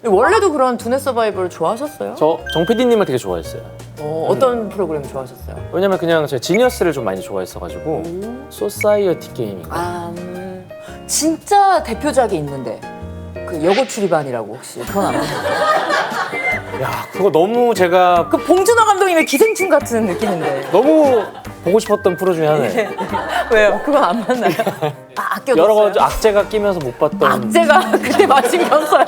원래도 그런 두뇌 서바이벌 좋아하셨어요? 저 정 PD님을 되게 좋아했어요. 어떤 프로그램 좋아하셨어요? 왜냐면 그냥 제가 지니어스를 좀 많이 좋아했어가지고 소사이어티 게임인가? 진짜 대표작이 있는데 그 여고 출입반이라고 혹시 그건 안 보셨어요? 야 그거 너무 제가 그 봉준호 감독님의 기생충 같은 느낌인데 너무 보고 싶었던 프로 중에 하나예요. 왜요? 그건 안 맞나요? 아껴뒀어요? 여러 가지 악재가 끼면서 못 봤던. 악재가 그때 마침 꼈어요?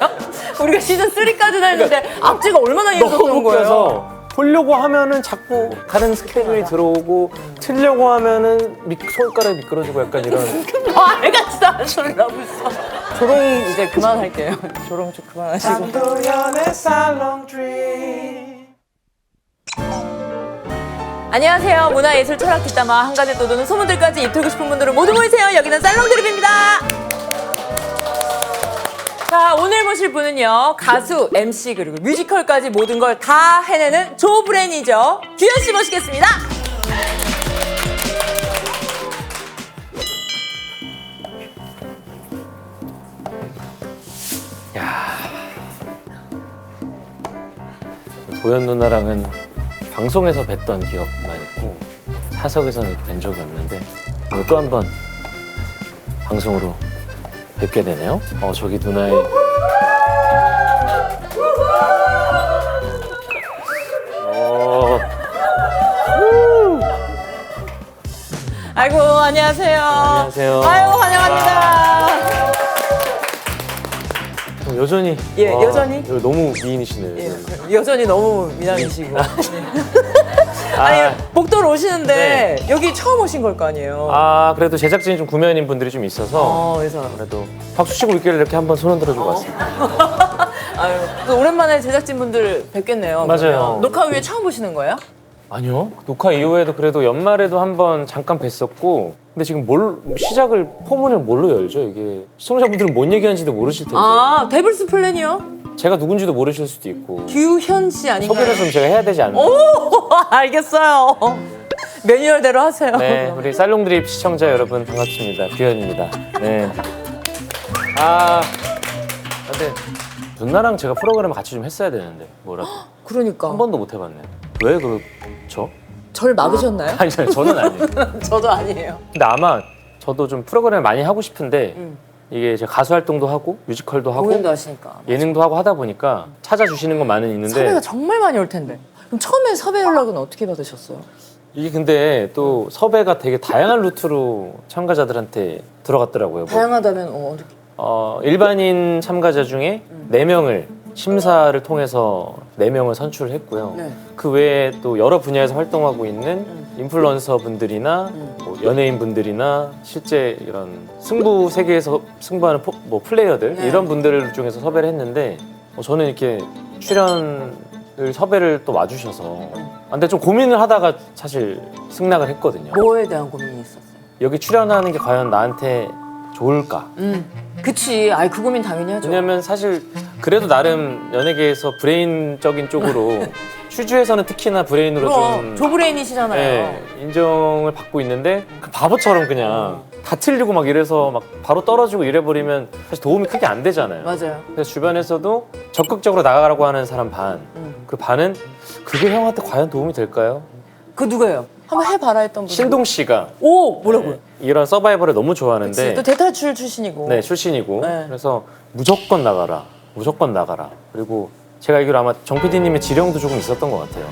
우리가 시즌 3까지 했는데 악재가 얼마나 너무 이어졌던 거예요? 웃겨서 보려고 하면은 자꾸 다른 스케줄이 들어오고 틀려고 하면은 손가락이 미끄러지고 약간 이런. 알같이 다 소리 나고 있어. 조롱 이제 그만할게요. 조롱 좀 그만하시고. 안녕하세요. 문화예술 철학 뒷담화 한 가지 또 도는 소문들까지 입틀고 싶은 분들은 모두 모이세요. 여기는 살롱 드립입니다. 자, 오늘 모실 분은요. 가수, MC 그리고 뮤지컬까지 모든 걸 다 해내는 조브레인이죠. 규현 씨 모시겠습니다. 도연 누나랑은 방송에서 뵀던 기억만 있고 사석에서는 뵌 적이 없는데 오늘 또 한 번 방송으로 뵙게 되네요. 저기 누나의 아이고, 안녕하세요. 안녕하세요. 아유, 환영합니다. 여전히 예, 여전히? 너무 미인이시네요. 예, 여전히 너무 미남이시고. 아니, 복도로 오시는데 여기 처음 오신 걸 거 아니에요? 그래도 제작진이 좀 구면인 분들이 좀 있어서 그래서. 그래도 박수 치고 있길래 이렇게 한번 손 흔들어주고 왔습니다. 아유, 또 오랜만에 제작진분들 뵙겠네요. 맞아요. 그러면. 녹화 후에 처음 보시는 거예요? 아니요. 녹화 이후에도 그래도 연말에도 한번 잠깐 뵀었고 근데 지금 시작을 포문을 뭘로 열죠? 이게 시청자분들은 뭔 얘기하는지도 모르실 텐데 데블스 플랜이요? 제가 누군지도 모르실 수도 있고 규현 씨 아닌가요? 소개를 좀 제가 해야 되지 않나. 오, 알겠어요. 매뉴얼대로 하세요. 네, 우리 살롱드립 시청자 여러분 반갑습니다. 규현입니다. 네. 근데 누나랑 제가 프로그램을 같이 좀 했어야 되는데 뭐라고 그러니까. 한 번도 못 해봤네. 왜 그렇죠? 절 막으셨나요? 아니 저는 아니에요. 저도 아니에요. 근데 아마 저도 좀 프로그램을 많이 하고 싶은데 이게 제가 가수 활동도 하고 뮤지컬도 하고 공연도 하시니까. 예능도 하고 하다 보니까 찾아주시는 건 많은 있는데 섭외가 정말 많이 올 텐데. 그럼 처음에 섭외 연락은 어떻게 받으셨어요? 이게 근데 또 섭외가 되게 다양한 루트로 참가자들한테 들어갔더라고요. 다양하다면 어떻게? 일반인 참가자 중에 4명을 심사를 통해서 4명을 선출을 했고요. 네. 그 외에 또 여러 분야에서 활동하고 있는 인플루언서 분들이나 뭐 연예인 분들이나 실제 이런 승부 세계에서 승부하는 플레이어들 네. 이런 분들 중에서 섭외를 했는데 저는 이렇게 출연을 섭외를 또 와주셔서 근데 좀 고민을 하다가 사실 승낙을 했거든요. 뭐에 대한 고민이 있었어요? 여기 출연하는 게 과연 나한테 좋을까? 그치. 그 고민 당연히 하죠. 왜냐면 사실 그래도 나름 연예계에서 브레인적인 쪽으로 슈즈에서는 특히나 브레인으로 좀 조브레인이시잖아요. 네, 인정을 받고 있는데 그 바보처럼 그냥 다 틀리고 막 이래서 막 바로 떨어지고 이래버리면 사실 도움이 크게 안 되잖아요. 맞아요. 그래서 주변에서도 적극적으로 나가라고 하는 사람 반, 그 반은 그게 형한테 과연 도움이 될까요? 그 누구예요? 한번 해봐라 했던 분. 신동 씨가 오, 뭐라고요? 이런 서바이벌을 너무 좋아하는데 그치, 또 대탈출 출신이고. 네, 출신이고 네. 그래서 무조건 나가라. 무조건 나가라. 그리고 제가 알기로 아마 정 PD님의 지령도 조금 있었던 것 같아요.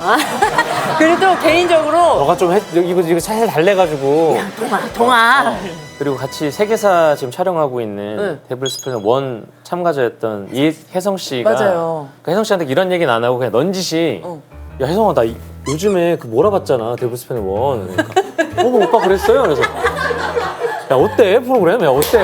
그래도 개인적으로 너가 좀 이거 살살 달래가지고 동아. 그리고 같이 세계사 지금 촬영하고 있는 데블스 플랜 1 참가자였던 이혜성 씨가 맞아요. 그 혜성 씨한테 이런 얘기는 안 하고 그냥 넌지시 야 혜성아 나 요즘에 그 몰아봤잖아 데블스 플랜 1 그러니까 오빠 그랬어요? 그래서 야 어때 프로그램? 야 어때?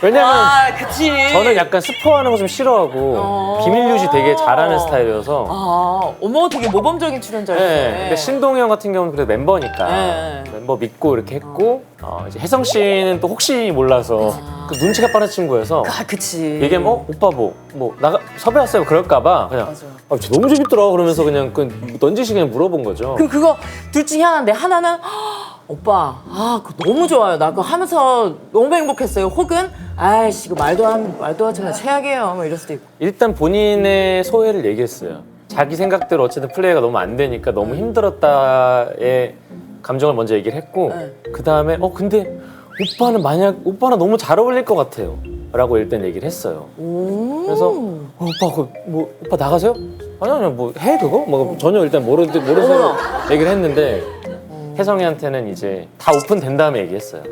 왜냐면 그치. 저는 약간 스포하는 거 좀 싫어하고 비밀 유지 되게 잘하는 스타일이어서 어머 되게 모범적인 출연자였어요. 네. 근데 신동이 형 같은 경우는 그래도 멤버니까 네. 멤버 믿고 이렇게 했고 이제 혜성 씨는 또 혹시 몰라서 그 눈치가 빠른 친구여서 그치. 얘기하면 오빠 뭐 나가 섭외 왔어요 그럴까봐 그냥 맞아. 너무 재밌더라 그러면서 그냥 던지시 그냥 물어본 거죠. 그거 둘 중에 하나인데 하나는 오빠, 그거 너무 좋아요. 나 그거 하면서 너무 행복했어요. 혹은, 아이씨, 이거 말도 하지 마. 최악이에요. 뭐 이럴 수도 있고. 일단 본인의 소회를 얘기했어요. 자기 생각대로 어쨌든 플레이가 너무 안 되니까 너무 힘들었다의 감정을 먼저 얘기를 했고 그 다음에 근데 오빠는 너무 잘 어울릴 것 같아요 라고 일단 얘기를 했어요. 그래서 오빠 오빠 나가세요? 아니요 뭐 해 그거? 뭐 전혀 일단 모르서 얘기를 했는데 혜성이한테는 이제 다 오픈된 다음에 얘기했어요.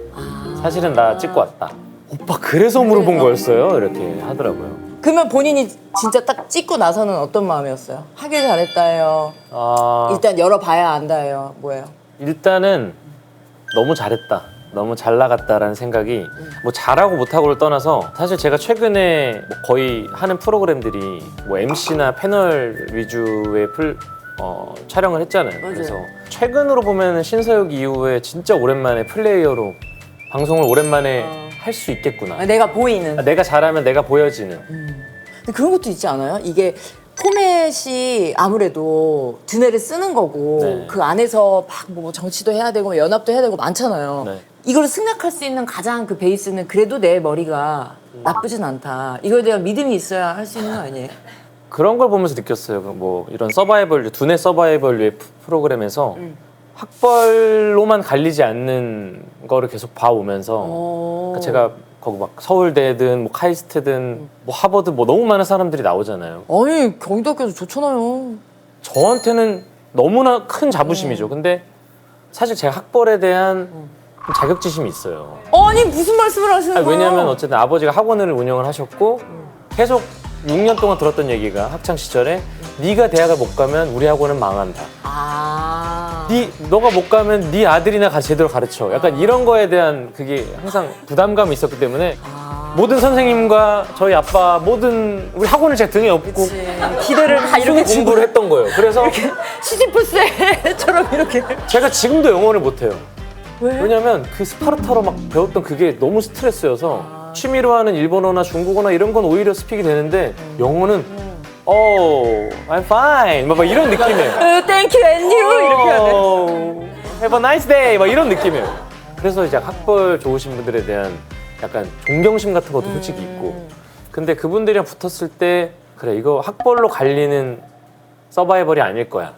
사실은 나 찍고 왔다. 오빠 그래서 물어본 거였어요? 이렇게 하더라고요. 그러면 본인이 진짜 딱 찍고 나서는 어떤 마음이었어요? 하길 잘했다예요? 일단 열어봐야 안다예요? 뭐예요? 일단은 너무 잘했다. 너무 잘 나갔다라는 생각이 뭐 잘하고 못하고를 떠나서 사실 제가 최근에 뭐 거의 하는 프로그램들이 뭐 MC나 패널 위주의 촬영을 했잖아요. 맞아요. 그래서 최근으로 보면 신서유기 이후에 진짜 오랜만에 플레이어로 방송을 오랜만에 할 수 있겠구나. 내가 보이는. 내가 잘하면 내가 보여지는. 근데 그런 것도 있지 않아요? 이게 포맷이 아무래도 두뇌를 쓰는 거고 네. 그 안에서 막 뭐 정치도 해야 되고 연합도 해야 되고 많잖아요. 네. 이걸 생각할 수 있는 가장 그 베이스는 그래도 내 머리가 나쁘진 않다. 이거에 대한 믿음이 있어야 할 수 있는 거 아니에요? 그런 걸 보면서 느꼈어요. 뭐 이런 서바이벌류, 두뇌 서바이벌류의 프로그램에서 학벌로만 갈리지 않는 거를 계속 봐오면서 그러니까 제가 거기 막 서울대든 뭐 카이스트든 뭐 하버드 뭐 너무 많은 사람들이 나오잖아요. 아니 경희대학교도 좋잖아요. 저한테는 너무나 큰 자부심이죠. 근데 사실 제가 학벌에 대한 자격지심이 있어요. 아니 무슨 말씀을 하시는 거예요? 왜냐하면 어쨌든 아버지가 학원을 운영을 하셨고 계속 6년 동안 들었던 얘기가 학창 시절에 네가 대학을 못 가면 우리 학원은 망한다. 너가 못 가면 네 아들이나 제대로 가르쳐. 약간 이런 거에 대한 그게 항상 부담감이 있었기 때문에 모든 선생님과 저희 아빠 모든 우리 학원을 제가 등에 업고 기대를 다 이렇게 공부를 했던 거예요. 그래서 시지프스처럼 이렇게. 제가 지금도 영어를 못해요. 왜? 왜냐면 그 스파르타로 막 배웠던 그게 너무 스트레스여서 취미로 하는 일본어나 중국어나 이런 건 오히려 스픽이 되는데 영어는 I'm fine 막 이런 느낌이에요. Thank you and you 이렇게 해야 돼. Have a nice day 막 이런 느낌이에요. 그래서 이제 학벌 좋으신 분들에 대한 약간 존경심 같은 것도 솔직히 있고 근데 그분들이랑 붙었을 때 그래 이거 학벌로 갈리는 서바이벌이 아닐 거야.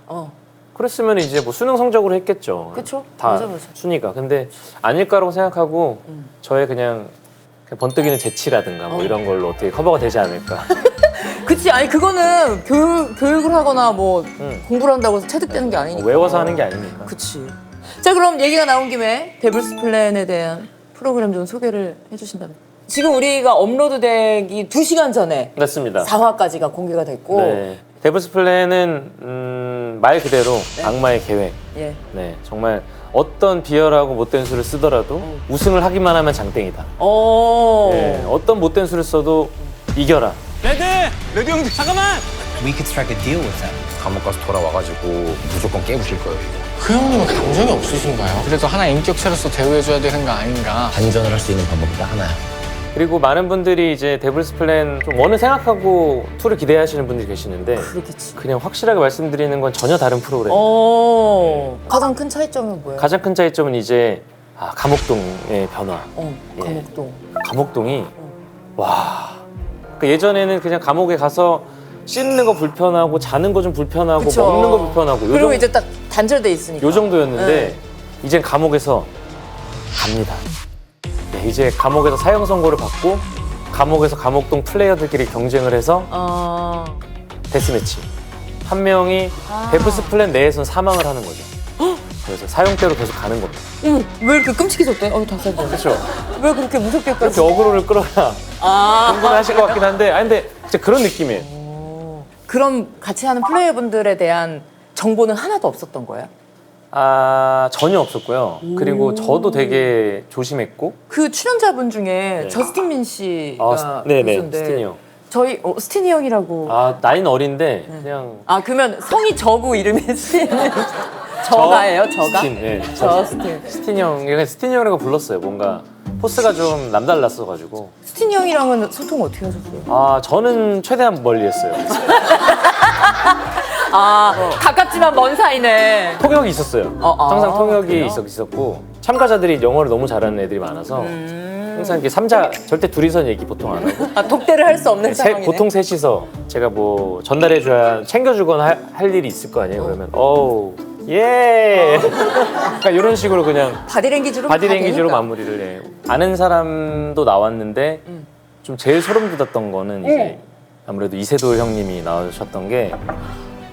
그랬으면 이제 뭐 수능 성적으로 했겠죠. 그쵸? 다 맞아. 순위가. 근데 아닐까라고 생각하고 저의 그냥 번뜩이는 재치라든가 뭐 이런 걸로 어떻게 커버가 되지 않을까. 그치, 아니 그거는 교육을 하거나 뭐 공부를 한다고 해서 체득되는 게 아니니까. 외워서 하는 게 아니니까. 그치. 자, 그럼 얘기가 나온 김에 데블스 플랜에 대한 프로그램 좀 소개를 해주신다면. 지금 우리가 업로드되기 2시간 전에 맞습니다. 4화까지가 공개가 됐고 네. 데블스 플랜은 말 그대로 악마의 계획. 예. 네, 정말 어떤 비열하고 못된 수를 쓰더라도 우승을 하기만 하면 장땡이다. 네, 어떤 못된 수를 써도 이겨라. 레드 형들 잠깐만. We could strike a deal with them. 감옥 가서 돌아와가지고 무조건 깨부실 거예요. 그 형님은 감정이 없으신가요? 그래도 하나 인격체로서 대우해줘야 되는 거 아닌가? 반전을 할 수 있는 방법이 딱 하나야. 그리고 많은 분들이 이제 데블스 플랜 좀 1을 생각하고 2를 기대하시는 분들이 계시는데 그렇겠지. 그냥 확실하게 말씀드리는 건 전혀 다른 프로그램. 가장 큰 차이점은 뭐예요? 가장 큰 차이점은 이제 감옥동의 변화. 예. 감옥동. 감옥동이 와. 그러니까 예전에는 그냥 감옥에 가서 씻는 거 불편하고 자는 거 좀 불편하고 그쵸. 먹는 거 불편하고 그리고 이제 딱 단절돼 있으니까. 요 정도였는데 네. 이젠 감옥에서 갑니다. 네, 이제 감옥에서 사형 선고를 받고 감옥에서 감옥동 플레이어들끼리 경쟁을 해서 데스매치. 한 명이 데블스 플랜 내에서는 사망을 하는 거죠. 그래서 사형대로 계속 가는 겁니다. 왜 이렇게 끔찍해졌대? 닭살이야. 그렇죠. 왜 그렇게 무섭게까지? 이렇게 어그로를 끌어야 충분하실 것 같긴 한데 근데 진짜 그런 느낌이에요. 그럼 같이 하는 플레이어분들에 대한 정보는 하나도 없었던 거예요? 전혀 없었고요. 그리고 저도 되게 조심했고. 그 출연자분 중에 네. 저스틴 민 씨가 네네, 있었는데 스티니 형. 저희 스티니 형이라고. 나이는 어린데 그냥 그러면 성이 저고 이름이 스티니. 저가예요, 저가? 스틴, 네. 저스틴. 스티니 형, 그냥 스티니 형이라고 불렀어요. 뭔가 포스가 좀 남달랐어가지고. 스티니 형이랑은 소통 어떻게 하셨어요? 저는 최대한 멀리했어요. 가깝지만 먼 사이네. 통역이 있었어요. 항상 통역이 그래요? 있었고 참가자들이 영어를 너무 잘하는 애들이 많아서 항상 이렇게 삼자 절대 둘이서 얘기 보통 안 하고 아, 독대를 할 수 없는 상황이네. 보통 셋이서 제가 뭐 전달해줘야 챙겨주거나 할 일이 있을 거 아니에요. 그러면 어우 예 그러니까 이런 식으로 그냥 바디랭귀지로 바디랭귀지로 마무리를 해. 아는 사람도 나왔는데 좀 제일 소름 돋았던 거는 이제 아무래도 이세돌 형님이 나오셨던 게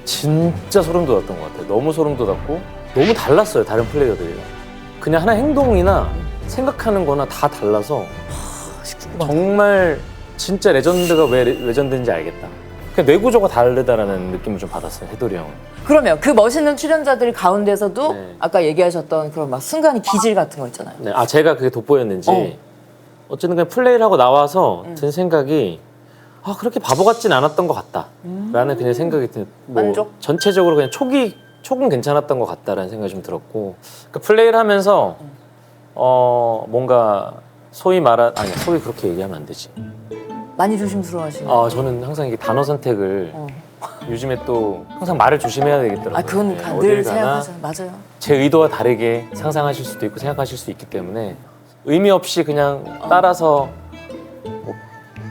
진짜 소름 돋았던 것 같아요. 너무 소름 돋았고 너무 달랐어요. 다른 플레이어들이랑 그냥 하나 행동이나 생각하는 거나 다 달라서 정말 진짜 레전드가 왜 레전드인지 알겠다. 그냥 뇌구조가 다르다라는 느낌을 좀 받았어요. 해돌이 형은. 그러면 그 멋있는 출연자들 가운데서도 네. 아까 얘기하셨던 그런 막 순간이 기질 같은 거 있잖아요. 네, 아 제가 그게 돋보였는지 어쨌든 그냥 플레이를 하고 나와서 든 생각이 아 그렇게 바보 같진 않았던 것 같다라는 그냥 생각이 든. 뭐 만족? 전체적으로 그냥 촉은 괜찮았던 것 같다라는 생각이 좀 들었고 그러니까 플레이를 하면서 뭔가 소위 그렇게 얘기하면 안 되지. 많이 조심스러워하시는. 저는 항상 이게 단어 선택을 요즘에 또 항상 말을 조심해야 되겠더라고요. 아 그건 네, 늘 어딜 가나 생각하잖아요. 맞아요. 제 의도와 다르게 상상하실 수도 있고 생각하실 수도 있기 때문에 의미 없이 그냥 따라서 뭐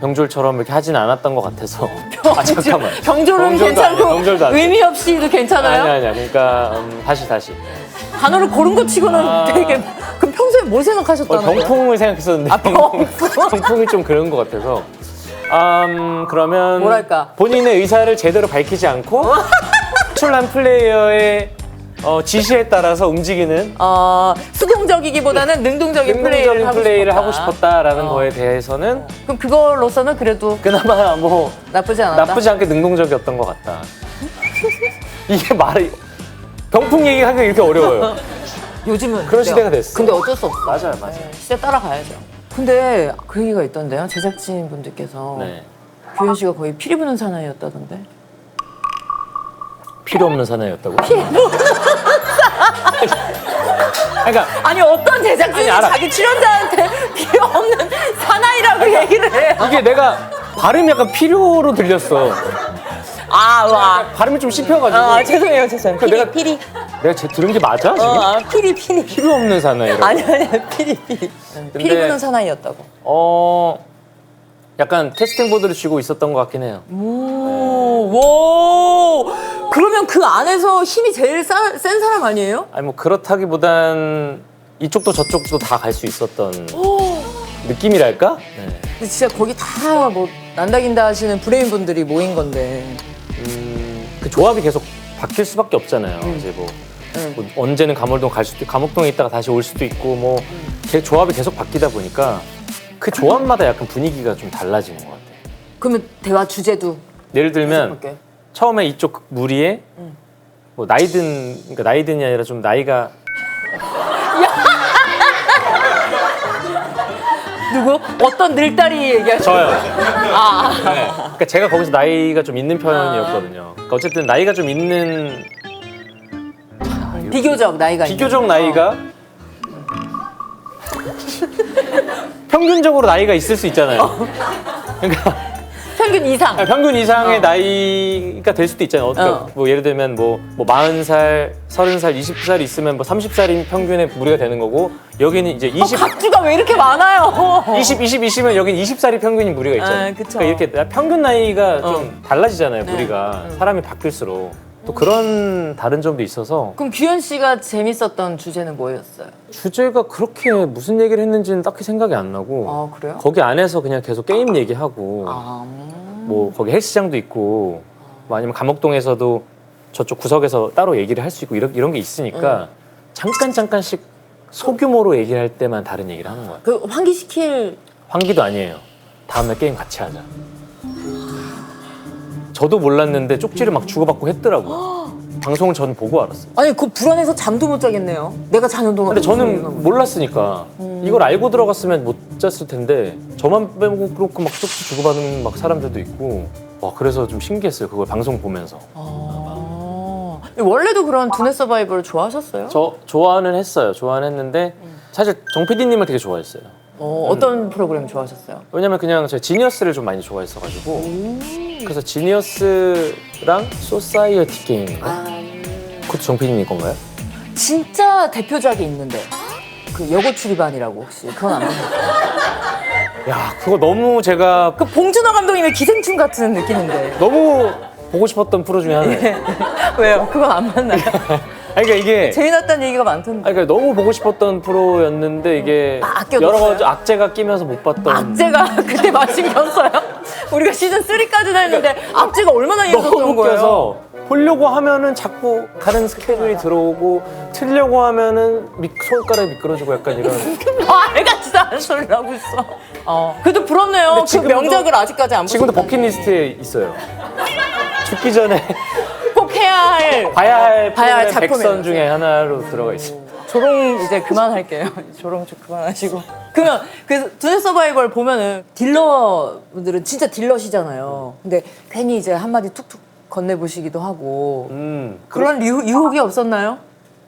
병졸처럼 이렇게 하진 않았던 것 같아서 아 잠깐만 병졸은 병졸도 괜찮고 아니야, 병졸도 아니야. 의미 없이도 괜찮아요? 아니야 그러니까 다시 단어를 고른 것 치고는 되게 그럼 평소에 뭘 생각하셨다는 거예요? 병풍을 생각했었는데 아, 병풍. 병풍이 좀 그런 것 같아서 그러면 뭐랄까? 본인의 의사를 제대로 밝히지 않고 출란 플레이어의 지시에 따라서 움직이는 수동적이기보다는 능동적인 플레이를 하고 싶었다라는 거에 대해서는 그럼 그걸로서는 그래도 그나마 뭐 나쁘지 않았다? 나쁘지 않게 능동적이었던 것 같다. 이게 말이 병풍 얘기하기가 이렇게 어려워요. 요즘은 그런 그래요. 시대가 됐어. 근데 어쩔 수 없어. 맞아요. 네, 시대 따라가야죠. 근데 그 얘기가 있던데요. 제작진 분들께서 네. 규현 씨가 거의 피리 부는 사나이였다던데. 필요 없는 사나이였다고? 그러니까 아니 어떤 제작진이 아니, 알아. 자기 출연자한테 필요 없는 사나이라고 얘기를 해요. 이게 내가 발음이 약간 필요로 들렸어. 와. 발음이 좀 씹혀가지고. 죄송해요. 그 내가 내가 들은 게 맞아 지금? 피리. 필요 없는 사나이라고. 아니 피리. 피리 부는 사나이였다고. 약간 캐스팅 보드를 쥐고 있었던 것 같긴 해요. 오. 그러면 그 안에서 힘이 제일 센 사람 아니에요? 아니 뭐 그렇다기보단 이쪽도 저쪽도 다 갈 수 있었던 느낌이랄까? 네. 근데 진짜 거기 다 뭐 난다긴다 하시는 브레인 분들이 모인 건데. 그 조합이 계속 바뀔 수밖에 없잖아요. 이제 뭐 언제는 감월동 갈 수도 있고 감옥동에 있다가 다시 올 수도 있고 뭐 조합이 계속 바뀌다 보니까 그 조합마다 약간 분위기가 좀 달라지는 것 같아요. 그러면 대화 주제도 예를 들면 해볼게요. 처음에 이쪽 무리에 뭐 그러니까 나이든이 아니라 좀 나이가 누구? 어떤 늘다리 얘기하시는 저요. 네. 그러니까 제가 거기서 나이가 좀 있는 편이었거든요. 그러니까 어쨌든 나이가 좀 있는 비교적 나이가 비교적 나이가 평균적으로 나이가 있을 수 있잖아요. 그러니까 평균 이상. 평균 이상의 나이가 될 수도 있잖아요. 그러니까 뭐 예를 들면 뭐 40살, 30살, 20살 있으면 뭐 30살인 평균의 무리가 되는 거고 여기는 이제 20 각주가 왜 이렇게 많아요? 20이시면 여긴 20살이 평균인 무리가 있잖아요. 그쵸. 그러니까 이렇게 평균 나이가 좀 달라지잖아요, 무리가. 사람이 바뀔수록. 또 그런 다른 점도 있어서 그럼 규현 씨가 재밌었던 주제는 뭐였어요? 주제가 그렇게 무슨 얘기를 했는지는 딱히 생각이 안 나고 아 그래요? 거기 안에서 그냥 계속 게임 얘기하고 뭐 거기 헬스장도 있고 뭐 아니면 감옥동에서도 저쪽 구석에서 따로 얘기를 할 수 있고 이런 게 있으니까 잠깐씩 소규모로 얘기를 할 때만 다른 얘기를 하는 거예요. 그 환기시킬 환기도 아니에요. 다음날 게임 같이 하자. 저도 몰랐는데 쪽지를 막 주고받고 했더라고요. 방송을 저는 보고 알았어요. 아니 그 불안해서 잠도 못 자겠네요. 내가 자는 동안. 근데 저는 몰랐으니까 이걸 알고 들어갔으면 못 잤을 텐데 저만 빼고 그렇고 막 쪽지 주고받는 막 사람들도 있고 와 그래서 좀 신기했어요. 그걸 방송 보면서. 원래도 그런 두뇌 서바이벌 좋아하셨어요? 저 좋아는 했어요. 좋아는 했는데 사실 정 PD님을 되게 좋아했어요. 어떤 프로그램 좋아하셨어요? 왜냐면 그냥 제가 지니어스를 좀 많이 좋아했어가지고 그래서 지니어스랑 소사이어티 게임인가? 그것도 정 PD님 건가요? 진짜 대표작이 있는데 그 여고 출입반이라고 혹시 그건 안 봐요? 야, 그거 너무 제가 그 봉준호 감독님의 기생충 같은 느낌인데. 너무 보고 싶었던 프로 중에 하나예요. 왜요? 그건 안 맞나요? 아니, 그러니까 이게 재미났다는 얘기가 많던데. 아니, 그러니까 너무 보고 싶었던 프로였는데 이게 아껴뒀어요? 여러 가지 악재가 끼면서 못 봤던. 악재가 그때 마침 겼어요? 우리가 시즌 3까지 했는데 악재가 얼마나 너무 이어졌던 거예요? 웃겨서 보려고 하면은 자꾸 다른 스케줄이 들어오고 틀려고 하면은 손가락이 미끄러지고 약간 이런. 말 같지도 않은 소리를 하고 있어. 그래도 부럽네요. 그 지금도- 명작을 아직까지 안 지금도 보셨다니. 버킷리스트에 있어요. 죽기 전에 꼭 해야 할 봐야 할 봐야 할 프로그램 작품이에요. 100선 중에 하나로 들어가 있어요. 조롱 이제 그만할게요. 조롱 좀 그만하시고. 그러면 그 두뇌 서바이벌 보면은 딜러분들은 진짜 딜러시잖아요. 근데 괜히 이제 한마디 툭툭 건네보시기도 하고 그런 유혹이 없었나요?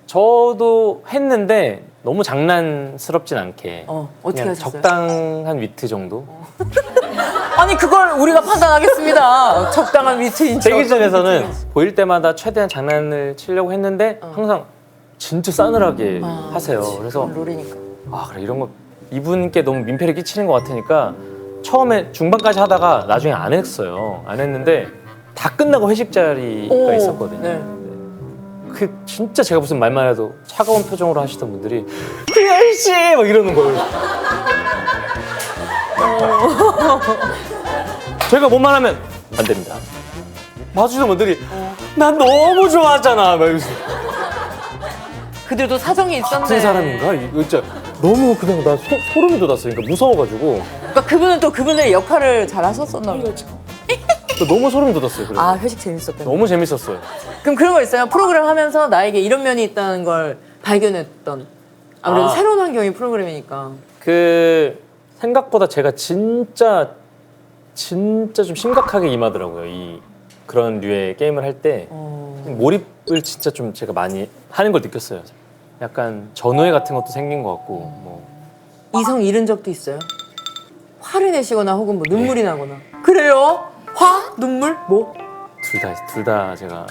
저도 했는데 너무 장난스럽진 않게 어떻게 그냥 하셨어요? 적당한 위트 정도? 아니 그걸 우리가 판단하겠습니다. 적당한 위트인지. 대기전에서는 보일 때마다 최대한 장난을 치려고 했는데 항상 진짜 싸늘하게 하세요. 그래서 롤이니까. 그래 이런 거 이분께 너무 민폐를 끼치는 것 같으니까 처음에 중반까지 하다가 나중에 안 했어요. 안 했는데 다 끝나고 회식 자리가 있었거든요. 네. 그 진짜 제가 무슨 말만 해도 차가운 표정으로 하시던 분들이 규현 씨! 막 이러는 거예요. 저희가 뭐만 하면 안 됩니다. 마주치던 분들이 난 너무 좋아하잖아. 막 이러면서 그들도 사정이 있었네. 같은 사람인가? 이거 진짜 너무 그냥 나 소름이 돋았어요. 그러니까 무서워가지고 그러니까 그분은 또 그분의 역할을 잘 하셨었나 봐요. 너무 소름 돋았어요. 그래서 회식 재밌었겠네. 너무 재밌었어요. 그럼 그런 거 있어요? 프로그램 하면서 나에게 이런 면이 있다는 걸 발견했던. 아무래도 새로운 환경이 프로그램이니까. 그 생각보다 제가 진짜 좀 심각하게 임하더라고요. 이 그런 류의 게임을 할 때 몰입을 진짜 좀 제가 많이 하는 걸 느꼈어요. 약간 전우회 같은 것도 생긴 것 같고 뭐 이성 잃은 적도 있어요? 화를 내시거나 혹은 뭐 눈물이 나거나. 그래요? 화? 눈물? 뭐? 둘 다 제가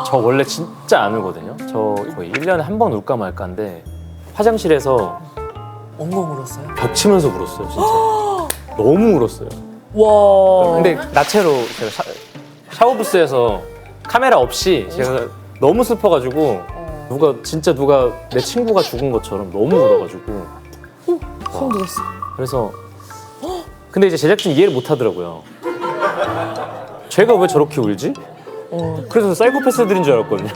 저 원래 진짜 안 울거든요. 저 거의 1년에 한 번 울까 말까인데 화장실에서 엉엉 울었어요? 벽치면서 울었어요. 진짜 너무 울었어요. 와. 근데 나체로 제가 샤워부스에서 카메라 없이 제가 너무 슬퍼가지고 누가 내 친구가 죽은 것처럼 너무 울어가지고 소름 돋았어. 그래서 근데 이제 제작진 이해를 못 하더라고요. 쟤가 왜 저렇게 울지? 그래서 사이코패스들인 줄 알았거든요.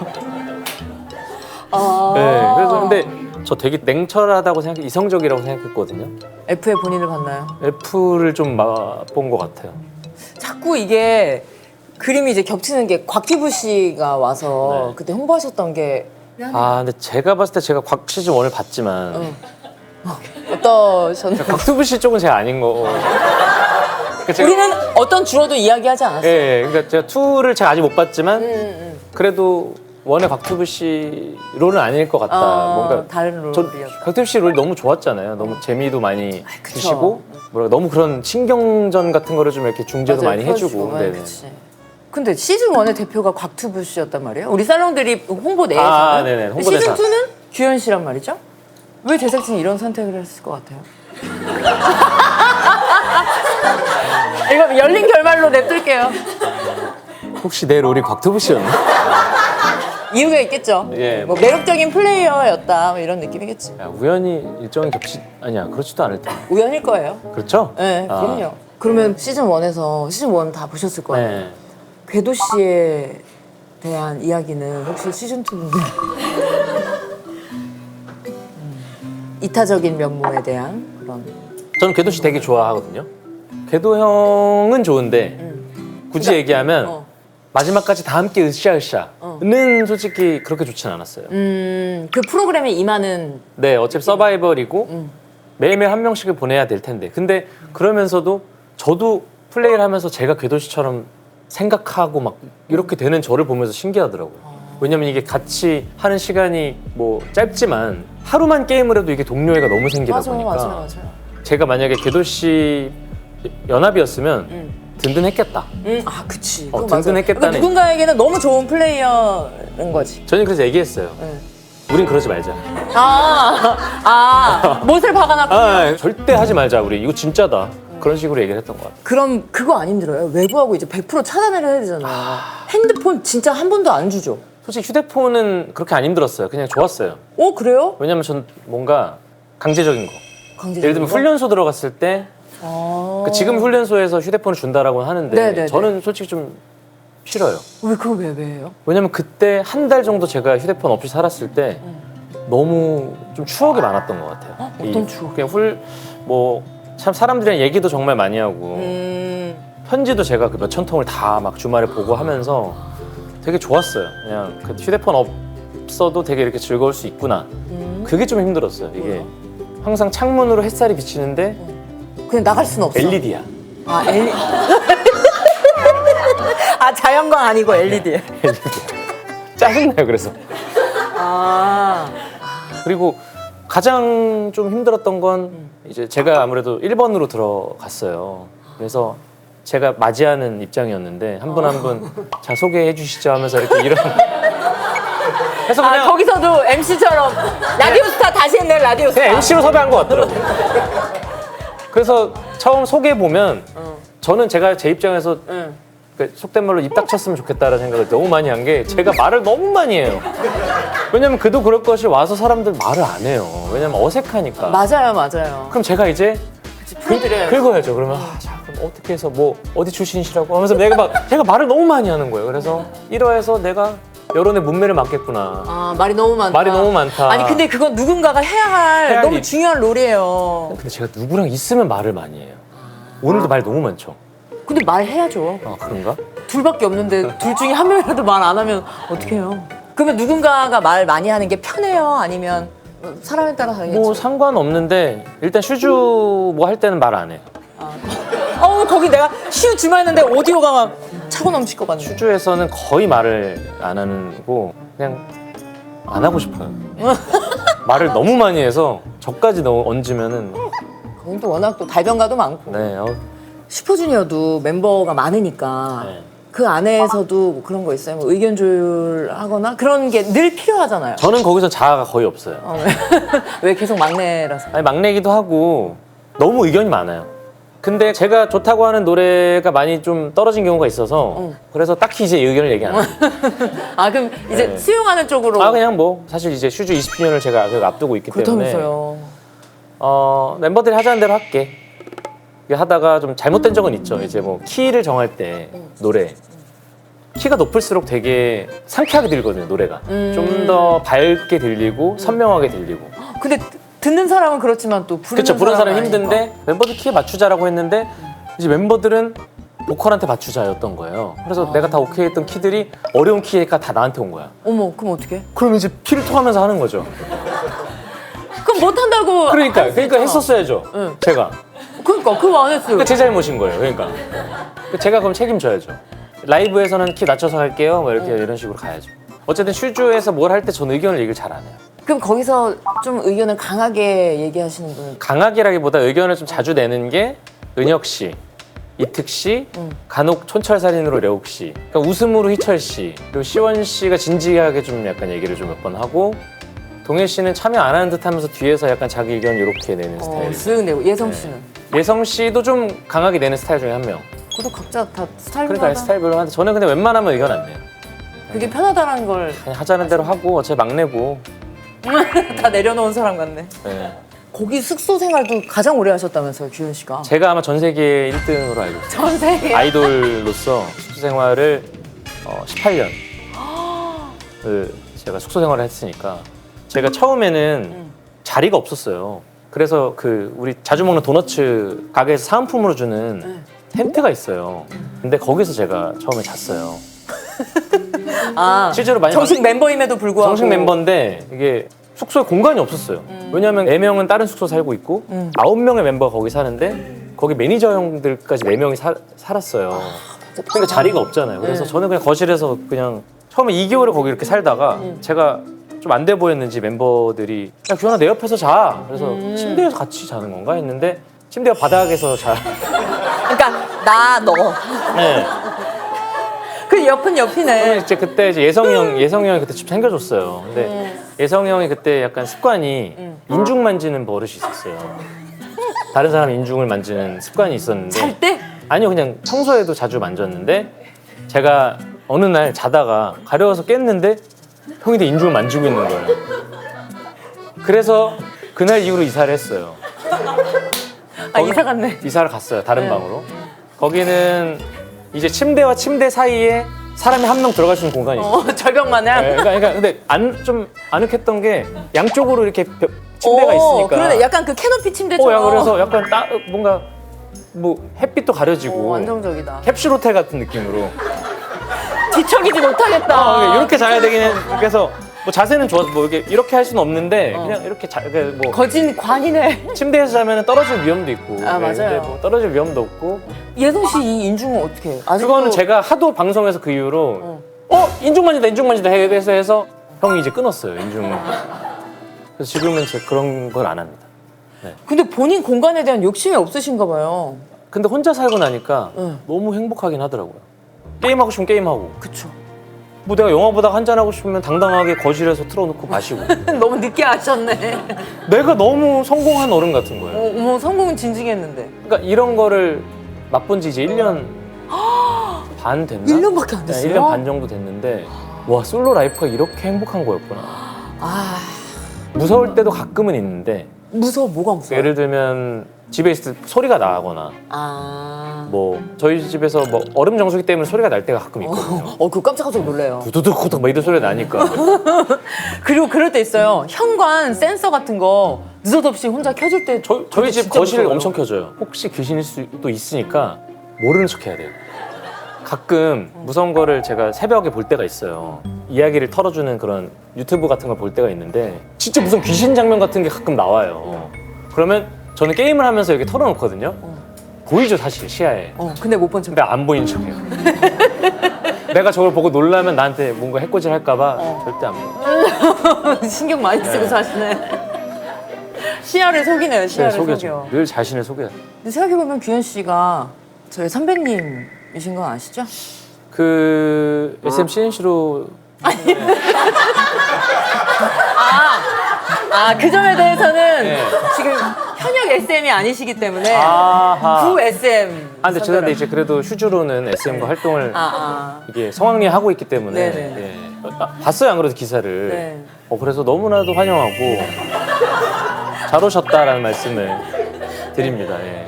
네, 그래서 근데 저 되게 냉철하다고 이성적이라고 생각했거든요. F의 본인을 봤나요? F를 좀 맛본 것 같아요. 자꾸 이게 그림이 이제 겹치는 게 곽튜브 씨가 와서 네. 그때 홍보하셨던 게 근데 제가 봤을 때 제가 곽 시즌 1을 봤지만 어떠셨나요? 곽튜브 씨 쪽은 제가 아닌 거. 그러니까 제가, 우리는 어떤 주어도 이야기하지 않았어요. 예, 그러니까 제가 2를 제가 아직 못 봤지만 그래도 원의 곽튜브 씨로는 아닐 것 같다. 뭔가 다른 전 롤이었다. 곽튜브 씨 롤이 너무 좋았잖아요. 너무 재미도 많이 그쵸. 주시고 너무 그런 신경전 같은 거를 좀 이렇게 중재도 맞아요, 많이 풀어주고, 해주고. 네, 네네. 그치. 근데 시즌 1의 대표가 곽튜브 씨였단 말이에요. 우리 살롱들이 홍보 내에서는. 네네, 홍보대사. 시즌 2는 규현 씨란 말이죠. 왜 제작진이 이런 선택을 했을 것 같아요? 이거 열린 결말로 냅둘게요. 혹시 내 롤이 곽튜브 씨였나? 이유가 있겠죠. 예. 뭐 매력적인 플레이어였다 뭐 이런 느낌이겠지. 야, 우연히 일정이 아니야 그렇지도 않을 텐데. 우연일 거예요. 그렇죠? 네, 그럼요. 그러면 시즌 1에서 시즌 1 다 보셨을 거예요. 네. 궤도 씨에 대한 이야기는 혹시 시즌 2는 이타적인 면모에 대한 그런. 저는 궤도 씨 되게 좋아하거든요. 궤도 형은 좋은데 굳이 얘기하면 마지막까지 다 함께 으쌰으쌰는 솔직히 그렇게 좋진 않았어요. 그 프로그램에 임하는 네, 어차피 서바이벌이고 매일매일 한 명씩을 보내야 될 텐데 근데 그러면서도 저도 플레이를 하면서 제가 궤도 씨처럼 생각하고 막 이렇게 되는 저를 보면서 신기하더라고요. 왜냐면 이게 같이 하는 시간이 뭐 짧지만 하루만 게임을 해도 이게 동료애가 너무 생기다 보니까 맞아요. 제가 만약에 궤도 씨 연합이었으면 든든했겠다. 그치. 어, 그건 맞아요. 든든했겠다는- 그러니까 누군가에게는 너무 좋은 플레이어인 거지. 저는 그래서 얘기했어요. 네. 우린 그러지 말자. 못을 박아놨고. 절대 하지 말자 우리. 이거 진짜다. 그런 식으로 얘기를 했던 것 같아요. 그럼 그거 안 힘들어요? 외부하고 이제 100% 차단을 해야 되잖아요. 핸드폰 진짜 한 번도 안 주죠? 솔직히 휴대폰은 그렇게 안 힘들었어요. 그냥 좋았어요. 그래요? 왜냐면 전 뭔가 강제적인 거. 강제적인 예를 들면 거? 훈련소 들어갔을 때 그러니까 지금 훈련소에서 휴대폰을 준다라고 하는데 네네네. 저는 솔직히 좀 싫어요. 왜 그거 왜 해요? 왜냐면 그때 한 달 정도 제가 휴대폰 없이 살았을 때 너무 좀 추억이 많았던 것 같아요. 어떤 추억? 그냥 참 사람들이랑 얘기도 정말 많이 하고 편지도 제가 그 몇천 통을 다 막 주말에 보고 하면서 되게 좋았어요. 그냥 그 휴대폰 없어도 되게 이렇게 즐거울 수 있구나. 그게 좀 힘들었어요. 이게 항상 창문으로 햇살이 비치는데 그냥 나갈 수는 없어. LED야. 자연광 아니고 LED. 짜증나요. 그래서. 그리고 가장 좀 힘들었던 건 이제 제가 아무래도 1번으로 들어갔어요. 그래서 제가 맞이하는 입장이었는데 한 분 한 분 자 소개해 주시죠 하면서 이렇게 이런 그래서 그냥 거기서도 MC처럼 라디오스타 다시 했네 라디오스타. 그냥 MC로 섭외한 것 같더라고요. 그래서 처음 소개해 보면 저는 제가 제 입장에서 그러니까 속된 말로 입 닥쳤으면 좋겠다라는 생각을 너무 많이 한 게 제가 말을 너무 많이 해요. 왜냐면 그도 그럴 것이 와서 사람들 말을 안 해요. 왜냐면 어색하니까. 맞아요. 그럼 제가 이제 보여드려요. 긁어야죠. 그러면 자, 그럼 어떻게 해서 어디 출신이시라고 하면서 제가 말을 너무 많이 하는 거예요. 그래서 이러해서 내가 여론의 문매를 맡겠구나. 말이 너무 많다. 말이 너무 많다. 아니 근데 그건 누군가가 해야 할 너무 일. 중요한 롤이에요. 근데 제가 누구랑 있으면 말을 많이 해요. 오늘도 말 너무 많죠. 근데 말해야죠. 그런가? 둘밖에 없는데 둘 중에 한 명이라도 말 안 하면 어떻게 해요? 그러면 누군가가 말 많이 하는 게 편해요? 아니면 사람에 따라 다르겠죠? 상관없는데 일단 슈즈 할 때는 말 안 해요. 거기 내가 슈 주말했는데 오디오가 막 차고 넘칠 것 같네. 슈즈에서는 거의 말을 안 하고 그냥 안 하고 싶어요. 말을 너무 많이 해서 저까지 너무 얹으면은 거긴 또 워낙 또 달변가도 많고. 네. 슈퍼주니어도 멤버가 많으니까 네. 그 안에서도 그런 거 있어요? 의견 조율하거나 그런 게 늘 필요하잖아요. 저는 거기서 자아가 거의 없어요. 왜 계속 막내라서? 아니 막내기도 하고 너무 의견이 많아요. 근데 제가 좋다고 하는 노래가 많이 좀 떨어진 경우가 있어서 그래서 딱히 이제 의견을 얘기 안 해요. 그럼 이제 네. 수용하는 쪽으로. 그냥 사실 이제 슈즈 20주년을 제가 앞두고 있기 때문에 그렇다면서요. 멤버들이 하자는 대로 할게. 이게 하다가 좀 잘못된 적은 있죠. 이제 키를 정할 때 노래 키가 높을수록 되게 상쾌하게 들리거든요. 노래가 좀 더 밝게 들리고 선명하게 들리고. 근데 듣는 사람은 그렇지만 또 부르는 그렇죠. 부르는 사람이 사람은 힘든데 아니니까. 멤버들 키에 맞추자라고 했는데 이제 멤버들은 보컬한테 맞추자였던 거예요. 그래서 내가 다 오케이 했던 키들이 어려운 키가 다 나한테 온 거야. 어머, 그럼 어떡해? 그럼 이제 키를 통하면서 하는 거죠. 그럼 못한다고. 그러니까 했었어야죠. 응. 제가. 그러니까 그거 안 했어요. 제 잘못인 거예요. 그러니까 제가 그럼 책임져야죠. 라이브에서는 키 낮춰서 할게요. 이런 식으로 가야죠. 어쨌든 슈즈에서 뭘 할 때 저는 의견을 얘기를 잘 안 해요. 그럼 거기서 좀 의견을 강하게 얘기하시는 분은? 강하게라기보다 의견을 좀 자주 내는 게 은혁 씨, 이특 씨, 간혹 촌철살인으로 려욱 씨, 그러니까 웃음으로 희철 씨, 그리고 시원 씨가 진지하게 좀 약간 얘기를 좀 몇 번 하고 동해 씨는 참여 안 하는 듯하면서 뒤에서 약간 자기 의견 이렇게 내는 스타일. 쓱 내고 예성 씨는? 예성 씨도 좀 강하게 내는 스타일 중에 한 명. 그것도 각자 다 스타일마다. 그러니까 스타일별로 하는데 저는 근데 웬만하면 의견 안 내요. 그게 편하다는 걸 다 그냥 하자는 대로 하고 어차피 막내고. 내려놓은 사람 같네. 네. 거기 숙소 생활도 가장 오래 하셨다면서요, 규현 씨가? 제가 아마 전 세계 1등으로 알고 있어요. 전 세계. 아이돌로서 숙소 생활을 18년을 제가 숙소 생활을 했으니까 제가 처음에는 자리가 없었어요. 그래서 우리 자주 먹는 도너츠 가게에서 사은품으로 주는 텐트가 있어요. 근데 거기서 제가 처음에 잤어요. 실제로 많이 정식 멤버임에도 불구하고. 정식 멤버인데 이게 숙소에 공간이 없었어요. 왜냐하면 4명은 다른 숙소 살고 있고 9명의 멤버가 거기 사는데 거기 매니저 형들까지 4명이 살았어요. 그러니까 자리가 없잖아요. 그래서 저는 그냥 거실에서 그냥 처음에 2개월을 거기 이렇게 살다가 제가 좀 안 돼 보였는지 멤버들이 야 규현아 내 옆에서 자. 그래서 침대에서 같이 자는 건가 했는데 침대가 바닥에서 자. 그러니까 너. 네. 그 옆은 옆이네. 이제 그때 이제 예성이 형이 그때 집 챙겨줬어요. 근데 예성이 형이 그때 약간 습관이 인중 만지는 버릇이 있었어요. 다른 사람 인중을 만지는 습관이 있었는데 잘 때? 아니요, 그냥 평소에도 자주 만졌는데 제가 어느 날 자다가 가려워서 깼는데 형이 내 인중을 만지고 있는 거예요. 그래서 그날 이후로 이사를 했어요. 아, 이사 갔네. 이사를 갔어요, 다른 네. 방으로. 거기는 이제 침대와 침대 사이에 사람이 한 명 들어갈 수 있는 공간이 있어요. 절벽 마냥. 네, 그러니까 근데 좀 아늑했던 게 양쪽으로 이렇게 침대가 있으니까. 그러네. 약간 그 캐노피 침대처럼. 그래서 약간 뭔가 뭐 햇빛도 가려지고 안정적이다. 캡슐 호텔 같은 느낌으로 뒤척이지 못하겠다. 이렇게 자야 되긴 해. 그래서 뭐 자세는 좋아서 뭐 이렇게 할 수는 없는데 그냥 이렇게 뭐 거진 관이네. 침대에서 자면 떨어질 위험도 있고. 아, 맞아요. 근데 뭐 떨어질 위험도 없고. 예성 씨 이 인중은 어떻게 해요? 그거는 제가 하도 방송에서 그 이후로 인중 만진다 해서 형이 이제 끊었어요, 인중을. 그래서 지금은 제가 그런 걸 안 합니다. 근데 본인 공간에 대한 욕심이 없으신가 봐요. 근데 혼자 살고 나니까 응. 너무 행복하긴 하더라고요. 게임하고 싶으면 게임하고. 그쵸. 뭐 내가 영화 보다가 한잔하고 싶으면 당당하게 거실에서 틀어놓고 마시고. 너무 늦게 아셨네. 내가 너무 성공한 어른 같은 거예요. 어머, 성공은 진지했는데. 그러니까 이런 거를 맛본 지 이제 1년 반 됐나? 1년밖에 안 됐어요? 1년 반 정도 됐는데 와, 솔로 라이프가 이렇게 행복한 거였구나. 아, 무서울 때도 가끔은 있는데 뭐가 무서워? 예를 들면 집에 있을 때 소리가 나거나 아. 뭐 저희 집에서 뭐 얼음 정수기 때문에 소리가 날 때가 가끔 있거든요. 그거 깜짝깜짝 놀래요. 두두둑 막 이런 소리가 나니까. 그리고 그럴 때 있어요. 현관 센서 같은 거 느닷없이 혼자 켜질 때. 저희 집 진짜 거실 무서워요. 엄청 켜져요. 혹시 귀신일 수도 있으니까 모르는 척 해야 돼요. 가끔 무서운 거를 제가 새벽에 볼 때가 있어요. 이야기를 털어주는 그런 유튜브 같은 걸 볼 때가 있는데 진짜 무슨 귀신 장면 같은 게 가끔 나와요. 그러면 저는 게임을 하면서 이렇게 털어놓거든요. 보이죠, 사실 시야에. 근데 못 본 척. 근데 안 보이는 척해요. 내가 저걸 보고 놀라면 나한테 뭔가 해코지 할까봐 절대 안 보여. 신경 많이 쓰고 사시네. 시야를 속이네요, 시야를 속여. 속여줘. 늘 자신을 속여요. 근데 생각해보면 규현 씨가 저희 선배님이신 건 아시죠? 그 SM CNC로 그 점에 대해서는 네. 지금 현역 SM이 아니시기 때문에 아하. 구 SM. 근데 죄송한데 이제 그래도 휴주로는 SM과 활동을 이게 성황리에 하고 있기 때문에 네네. 예. 봤어요, 안 그래도 기사를. 네. 그래서 너무나도 환영하고 잘 오셨다라는 말씀을 드립니다. 예.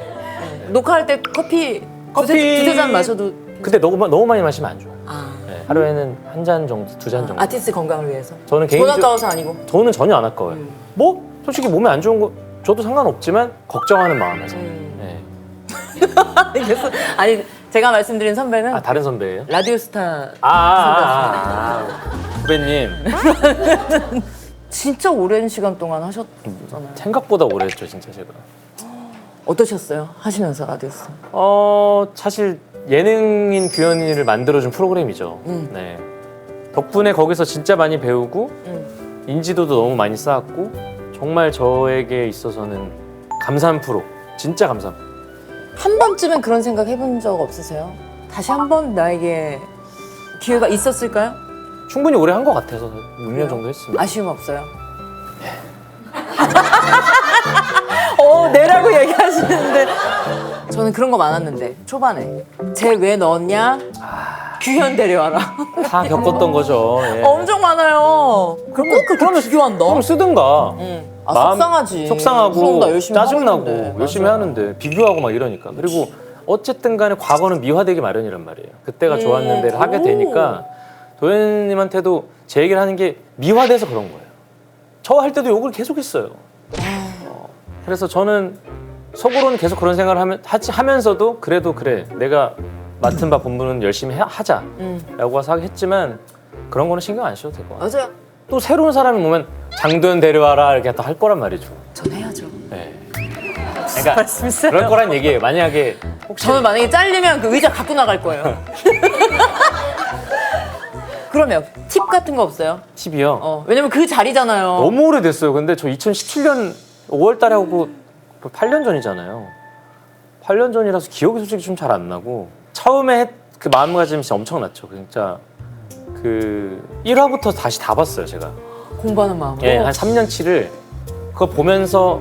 녹화할 때 커피 두세 잔 마셔도. 근데 너무 많이 마시면 안 좋아요. 아, 예. 하루에는 한 잔 정도, 두 잔 정도. 아티스트 건강을 위해서. 저는 돈 아까워서 아니고. 저는 전혀 안 아까워요. 뭐 솔직히 몸에 안 좋은 거 저도 상관없지만 걱정하는 마음에서. 예. 그래서 아니 제가 말씀드린 선배는 다른 선배예요? 라디오스타 후배님 진짜 오랜 시간 동안 하셨잖아요. 생각보다 오래 했죠, 진짜 제가. 어떠셨어요? 하시면서 라디오스타. 사실 예능인 규현이를 만들어준 프로그램이죠. 네. 덕분에 거기서 진짜 많이 배우고 인지도도 너무 많이 쌓았고 정말 저에게 있어서는 감사한 프로, 진짜 감사한 프로. 한 번쯤은 그런 생각 해본 적 없으세요? 다시 한 번 나에게 기회가 있었을까요? 충분히 오래 한 것 같아서 6년 정도 했습니다. 아쉬움 없어요? 내라고 얘기하시는데 저는 그런 거 많았는데 초반에 쟤 왜 넣었냐? 규현 데려와라. 다 겪었던 거죠. 예. 엄청 많아요. 그럼 꼭 그렇게 비교한다. 그럼 쓰든가. 속상하지. 속상하고 그럼 나 열심히 하고 짜증나고 있는데. 열심히 맞아요. 하는데 비교하고 막 이러니까. 그리고 어쨌든 간에 과거는 미화되기 마련이란 말이에요. 그때가 좋았는데를 하게 되니까 도현님한테도 제 얘기를 하는 게 미화돼서 그런 거예요. 저 할 때도 욕을 계속 했어요. 그래서 저는 속으로는 계속 그런 생각을 하면서도 그래도 그래, 내가 맡은 바 본분은 열심히 하자라고 했지만 그런 거는 신경 안 쓰셔도 될 것 같아요. 맞아요. 또 새로운 사람이 오면 장도연 데려와라 이렇게 또 할 거란 말이죠. 전 해야죠. 네. 그러니까 말씀이세요? 그럴 거란 얘기예요. 만약에 혹시 저는 만약에 잘리면 그 의자 갖고 나갈 거예요. 그러면 팁 같은 거 없어요? 팁이요. 왜냐면 그 자리잖아요. 너무 오래됐어요. 근데 저 2017년 5월 달에 하고 8년 전이잖아요. 8년 전이라서 기억이 솔직히 좀 잘 안 나고 처음에 그 마음가짐이 진짜 엄청났죠. 진짜 그 1화부터 다시 다 봤어요, 제가. 공부하는 마음으로. 예, 한 3년치를 그거 보면서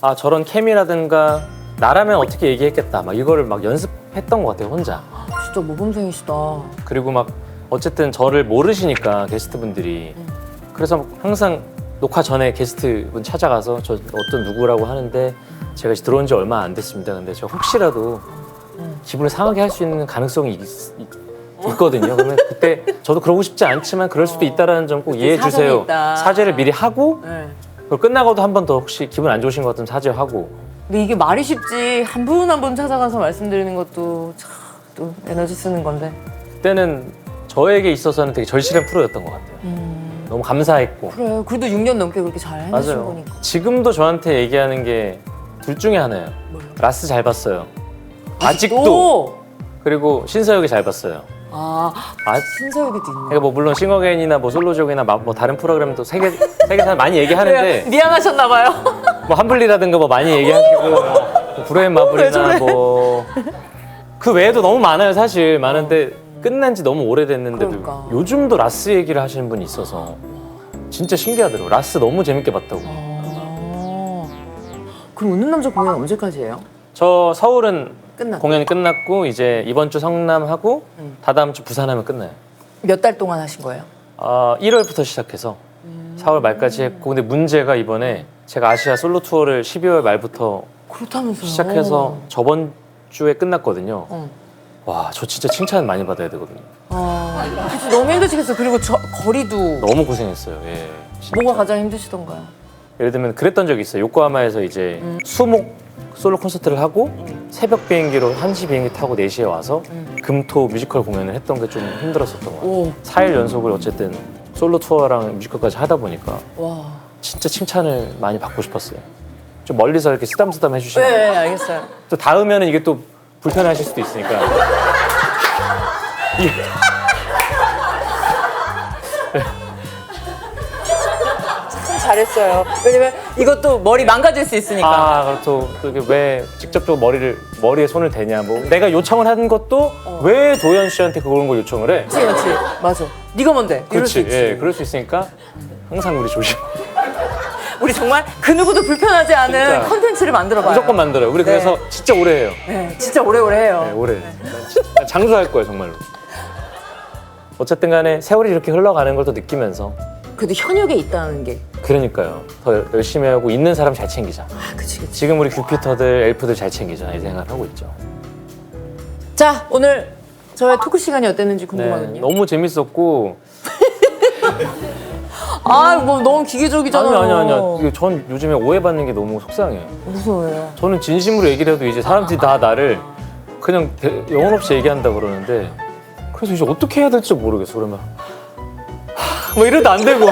아 저런 케미라든가 나라면 어떻게 얘기했겠다 막 이거를 막 연습했던 것 같아요 혼자. 진짜 모범생이시다. 그리고 막 어쨌든 저를 모르시니까 게스트분들이 그래서 항상 녹화 전에 게스트분 찾아가서 저 어떤 누구라고 하는데 제가 이제 들어온 지 얼마 안 됐습니다. 근데 제가 혹시라도 기분을 상하게 할 수 있는 가능성이 있거든요. 그러면 그때 저도 그러고 싶지 않지만 그럴 수도 있다라는 점 꼭 이해해 사정이 주세요. 있다. 사죄를 미리 하고 네. 그걸 끝나고도 한 번 더 혹시 기분 안 좋으신 것 같으면 사죄하고. 근데 이게 말이 쉽지 한 분 한 분 찾아가서 말씀드리는 것도 참 또 에너지 쓰는 건데. 그때는 저에게 있어서는 되게 절실한 프로였던 것 같아요. 너무 감사했고. 그래 그래도 6년 넘게 그렇게 잘 해내신 맞아요. 거니까. 지금도 저한테 얘기하는 게 둘 중에 하나예요. 뭐요? 라스 잘 봤어요. 아직도. 또? 그리고 신서유기 잘 봤어요. 아 신서유기도 있네. 그러니까 뭐 물론 싱어게인이나 뭐 솔로족이나 뭐 다른 프로그램도 세계사 많이 얘기하는데 미안하셨나 봐요. 뭐 한블리라든가 뭐 많이 얘기하시고 뭐 브레인 왜 마블이나 저래? 뭐 그 외에도 너무 많아요 사실 많은데 끝난 지 너무 오래됐는데도 그러니까. 요즘도 라스 얘기를 하시는 분이 있어서 진짜 신기하더라고요. 라스 너무 재밌게 봤다고. 그럼 웃는 남자 공연 언제까지예요? 저 서울은 끝났고. 공연이 끝났고 이제 이번 주 성남하고 다다음 주 부산하면 끝나요. 몇 달 동안 하신 거예요? 1월부터 시작해서 4월 말까지 했고 근데 문제가 이번에 제가 아시아 솔로 투어를 12월 말부터 그렇다면서요. 시작해서 저번 주에 끝났거든요. 어. 와, 저 진짜 칭찬 많이 받아야 되거든요. 그치, 너무 힘드시겠어요. 그리고 거리도 너무 고생했어요. 예. 진짜. 뭐가 가장 힘드시던가요? 예를 들면 그랬던 적이 있어요. 요코하마에서 이제 수목 솔로 콘서트를 하고 새벽 비행기로 1시 비행기 타고 4시에 와서 금토 뮤지컬 공연을 했던 게 좀 힘들었었던 것 같아요. 오. 4일 연속을 어쨌든 솔로 투어랑 뮤지컬까지 하다 보니까 와. 진짜 칭찬을 많이 받고 싶었어요. 좀 멀리서 이렇게 쓰담쓰담 해주시면 네, 알겠어요. 또 닿으면 이게 또 불편하실 수도 있으니까. 참 잘했어요. 왜냐면 이것도 머리 망가질 수 있으니까. 아, 그렇죠. 또 이게 왜 직접적으로 머리에 손을 대냐. 뭐 내가 요청을 한 것도 왜 도현 씨한테 그런 걸 요청을 해? 그렇지. 맞아. 네가 뭔데? 이럴 수 그렇지. 있지. 예, 그럴 수 있으니까 항상 우리 조심. 우리 정말 그 누구도 불편하지 않은 진짜. 컨텐츠를 만들어봐요. 무조건 만들어요. 우리 네. 그래서 진짜 오래 해요. 네, 진짜 오래오래 해요. 네, 오래. 난 장수할 거예요, 정말로. 어쨌든 간에 세월이 이렇게 흘러가는 걸 또 느끼면서 그래도 현역에 있다는 게. 그러니까요. 더 열심히 하고 있는 사람 잘 챙기자. 아, 그치. 지금 우리 규피터들, 엘프들 잘 챙기자 이 생각을 하고 있죠. 자, 오늘 저의 토크 시간이 어땠는지 네, 궁금하거든요. 너무 재밌었고 아, 뭐 너무 기계적이잖아요. 아니요. 이게 전 요즘에 오해받는 게 너무 속상해요. 무슨 오해요? 저는 진심으로 얘기를 해도 이제 사람들이 다 나를 그냥 영혼 없이 얘기한다 그러는데 그래서 이제 어떻게 해야 될지 모르겠어. 그러면 뭐 이래도 안 되고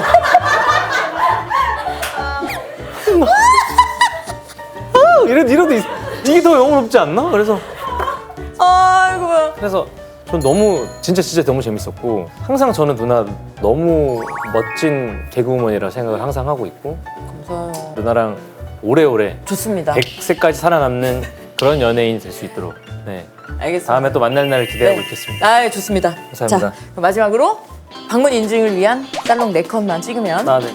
이래도 이게 더 영혼 없지 않나? 그래서 아이고야. 전 너무 진짜 너무 재밌었고 항상 저는 누나 너무 멋진 개그우먼이라고 생각을 항상 하고 있고 감사해요. 누나랑 오래오래 좋습니다. 100세까지 살아남는 그런 연예인이 될 수 있도록 네. 알겠습니다. 다음에 또 만날 날을 기대하고 네. 있겠습니다. 아, 좋습니다. 감사합니다. 자, 그럼 마지막으로 방문 인증을 위한 딸롱 4컷만 찍으면 아, 네.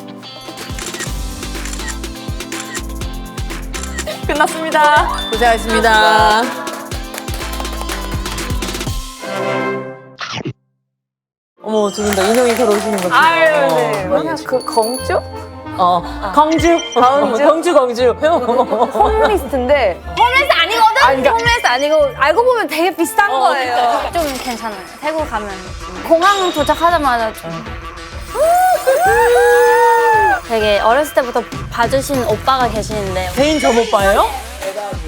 끝났습니다. 고생하셨습니다. 어머, 두 분 다 인형이 걸어오시는 것 같아요. 아유, 네. 뭐냐, 그 공주? 광주? 광주. 홈리스트인데. 홈리스트 아니거든? 홈리스트 아니고, 알고 보면 되게 비싼 거예요. 좀 괜찮아요. 태국 가면. 공항 도착하자마자 좀. 되게 어렸을 때부터 봐주신 오빠가 계시는데. 개인 점 오빠예요?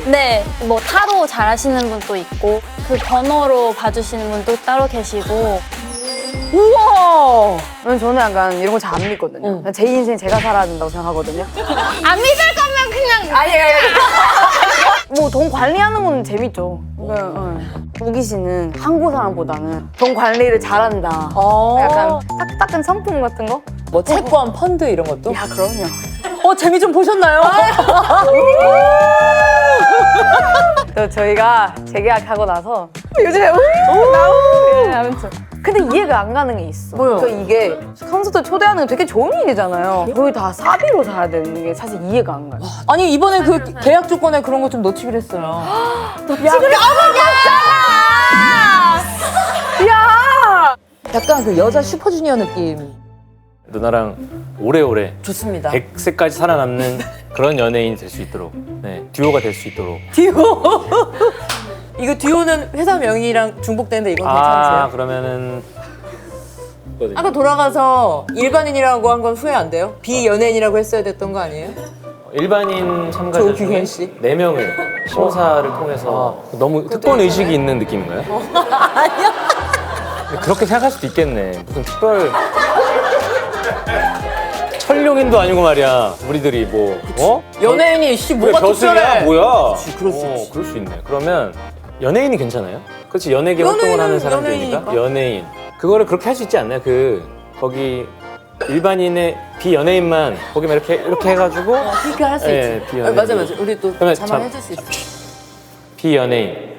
네, 뭐 타로 잘하시는 분도 있고, 그 번호로 봐주시는 분도 따로 계시고. 우와! 저는 약간 이런 거 잘 안 믿거든요. 제 인생 제가 살아야 된다고 생각하거든요. 안 믿을 거면 그냥. 아니. 뭐 돈 관리하는 건 재밌죠. 우기 씨는 한국 사람보다는 돈 관리를 잘한다. 약간 따끈따끈 상품 같은 거? 뭐 채권, 펀드 이런 것도? 야, 그럼요. 재미 좀 보셨나요? 또 저희가 재계약하고 나서 요즘에 나오고 아무튼. 근데 이해가 안 가는 게 있어. 뭐요? 그 이게 선수들 초대하는 게 되게 좋은 일이잖아요. 거의 다 사비로 사야 되는 게 사실 이해가 안 가요. 아니 이번에 그 계약 조건에 그런 거 좀 넣기로 했어요. 야! 약간 그 여자 슈퍼주니어 느낌 누나랑 오래오래 좋습니다. 100세까지 살아남는 그런 연예인이 될 수 있도록, 네, 듀오가 될 수 있도록. 듀오. 이거 듀오는 회사 명의랑 중복되는데 이건 괜찮으세요? 그러면은 아까 돌아가서 일반인이라고 한 건 후회 안 돼요? 비연예인이라고 했어야 됐던 거 아니에요? 일반인 참가자 조규현 중에 씨? 4명을 심사를 통해서 너무 특권 의식이 있는 느낌인가요? 아니요. 그렇게 생각할 수도 있겠네. 무슨 특별 천룡인도 아니고 말이야. 우리들이 뭐 연예인이 씨 그래, 뭐가 벼슬이야 특별해? 뭐야? 그럴 수 있지. 그럴 수 있네. 그러면 연예인이 괜찮아요? 그렇지, 연예계 활동을 하는 사람들이니까 연예인이니까. 연예인. 그거를 그렇게 할 수 있지 않나요? 거기 일반인의 비연예인만 거기만 이렇게 해가지고 그렇게 할 수 예, 있지. 비연예인. 맞아. 우리 또 그러면 자만해줄 수 있어. 비연예인.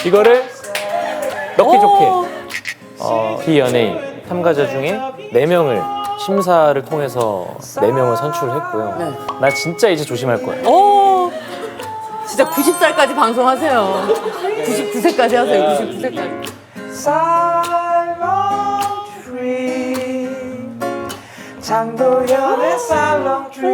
이거를 넣기 좋게 비연예인 참가자 중에 4명을 심사를 통해서 4명을 선출했고요. 네. 나 진짜 이제 조심할 거야. 오. 진짜 90살까지 방송하세요. 99세까지 하세요. 99세까지. 장도연의 살롱 트리